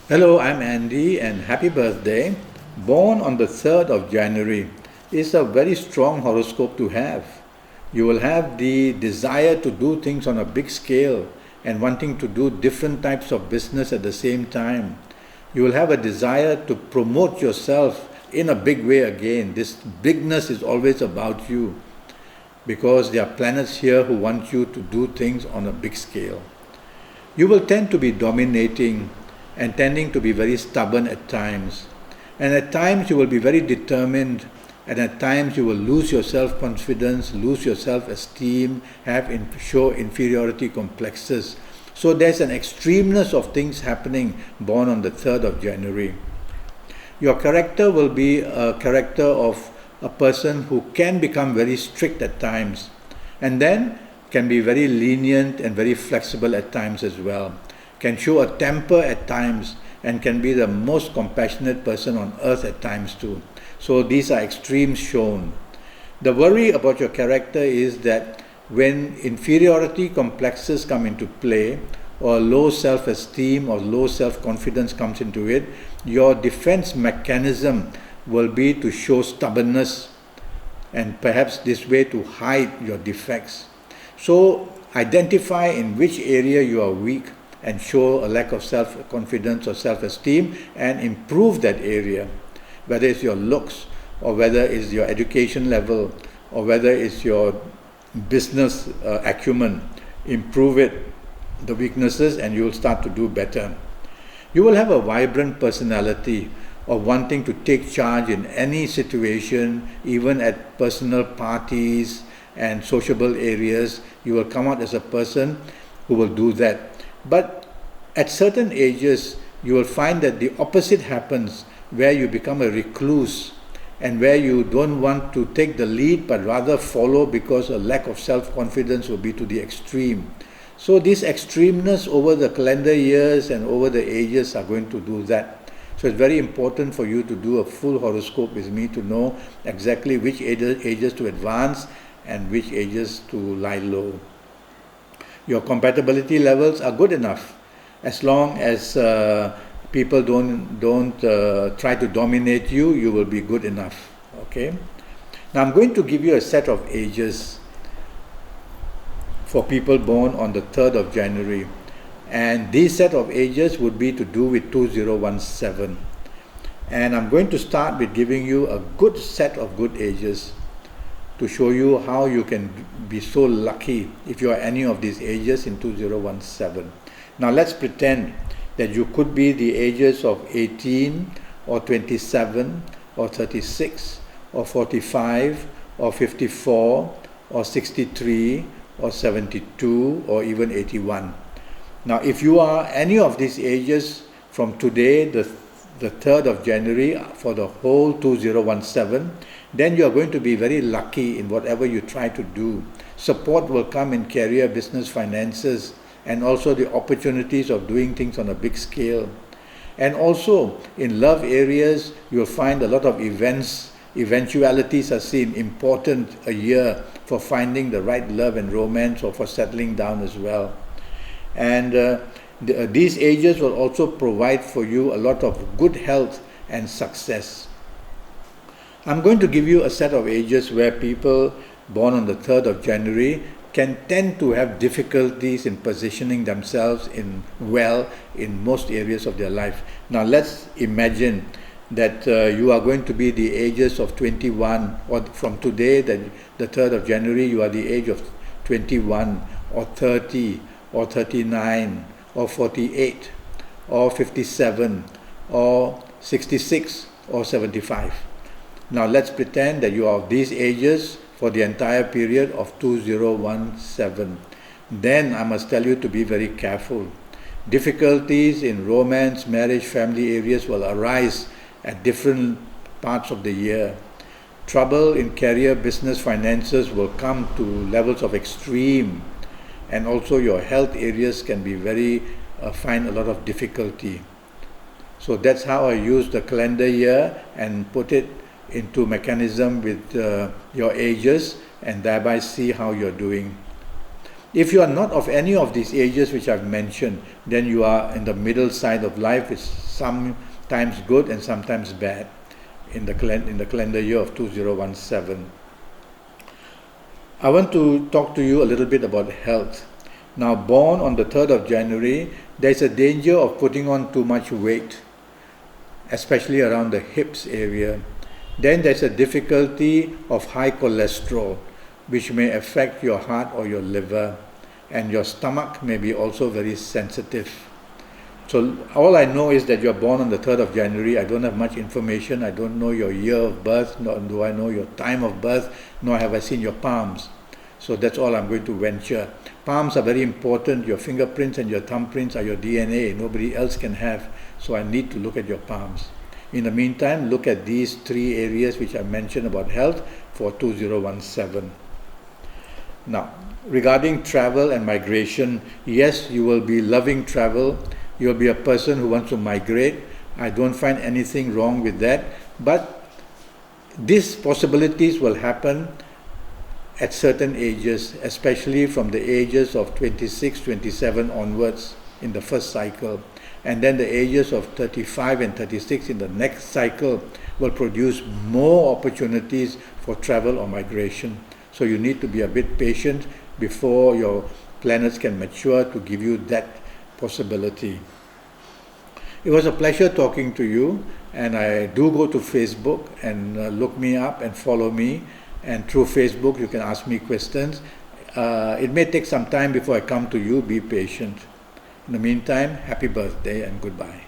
Hello, I'm Andy and happy birthday. Born on the 3rd of January is a very strong horoscope to have. You will have the desire to do things on a big scale and wanting to do different types of business at the same time. You will have a desire to promote yourself in a big way again. This bigness is always about you because there are planets here who want you to do things on a big scale. You will tend to be dominating and tending to be very stubborn at times. And at times you will be very determined, and at times you will lose your self-confidence, lose your self-esteem, show inferiority complexes. So there's an extremeness of things happening born on the 3rd of January. Your character will be a character of a person who can become very strict at times, and then can be very lenient and very flexible at times as well, can show a temper at times, and can be the most compassionate person on earth at times too. So these are extremes shown. The worry about your character is that when inferiority complexes come into play, or low self-esteem or low self-confidence comes into it, your defense mechanism will be to show stubbornness, and perhaps this way to hide your defects. So identify in which area you are weak and show a lack of self-confidence or self-esteem and improve that area, whether it's your looks or whether it's your education level or whether it's your business acumen. Improve it, the weaknesses, and you'll start to do better. You will have a vibrant personality of wanting to take charge in any situation, even at personal parties and sociable areas. You will come out as a person who will do that. But at certain ages, you will find that the opposite happens, where you become a recluse and where you don't want to take the lead but rather follow, because a lack of self-confidence will be to the extreme. So this extremeness over the calendar years and over the ages are going to do that. So it's very important for you to do a full horoscope with me to know exactly which ages to advance and which ages to lie low. Your compatibility levels are good enough as long as people don't try to dominate you. You will be good enough. Okay. Now I'm going to give you a set of ages for people born on the 3rd of January, and this set of ages would be to do with 2017. And I'm going to start with giving you a good set of good ages to show you how you can be so lucky if you are any of these ages in 2017. Now let's pretend that you could be the ages of 18 or 27 or 36 or 45 or 54 or 63 or 72 or even 81. Now if you are any of these ages from today, the 3rd of January, for the whole 2017, then you are going to be very lucky in whatever you try to do. Support will come in career, business, finances, and also the opportunities of doing things on a big scale. And also in love areas, you'll find a lot of eventualities are seen, important a year for finding the right love and romance, or for settling down as well. And these ages will also provide for you a lot of good health and success. I'm going to give you a set of ages where people born on the 3rd of January can tend to have difficulties in positioning themselves in most areas of their life. Now let's imagine that you are going to be the ages of 21, or from today, that the 3rd of January, you are the age of 21 or 30 or 39 or 48 or 57 or 66 or 75. Now let's pretend that you are of these ages for the entire period of 2017. Then I must tell you to be very careful. Difficulties in romance, marriage, family areas will arise at different parts of the year. Trouble in career, business, finances will come to levels of extreme, and also your health areas can be find a lot of difficulty. So that's how I use the calendar year and put it into mechanism with your ages, and thereby see how you're doing. If you are not of any of these ages which I've mentioned, then you are in the middle side of life, which sometimes good and sometimes bad in the calendar year of 2017. I want to talk to you a little bit about health. Now, born on the 3rd of January, there is a danger of putting on too much weight, especially around the hips area. Then there's a difficulty of high cholesterol, which may affect your heart or your liver, and your stomach may be also very sensitive. So all I know is that you're born on the 3rd of January. I don't have much information. I don't know your year of birth, nor do I know your time of birth, nor have I seen your palms. So that's all I'm going to venture. Palms are very important. Your fingerprints and your thumbprints are your DNA. Nobody else can have. So I need to look at your palms. In the meantime, look at these 3 areas which I mentioned about health for 2017. Now, regarding travel and migration, yes, you will be loving travel. You'll be a person who wants to migrate. I don't find anything wrong with that. But these possibilities will happen at certain ages, especially from the ages of 26, 27 onwards in the first cycle. And then the ages of 35 and 36 in the next cycle will produce more opportunities for travel or migration. So you need to be a bit patient before your planets can mature to give you that possibility. It was a pleasure talking to you, and I do go to Facebook and look me up and follow me, and through Facebook you can ask me questions. It may take some time before I come to you. Be patient. In the meantime, happy birthday and goodbye.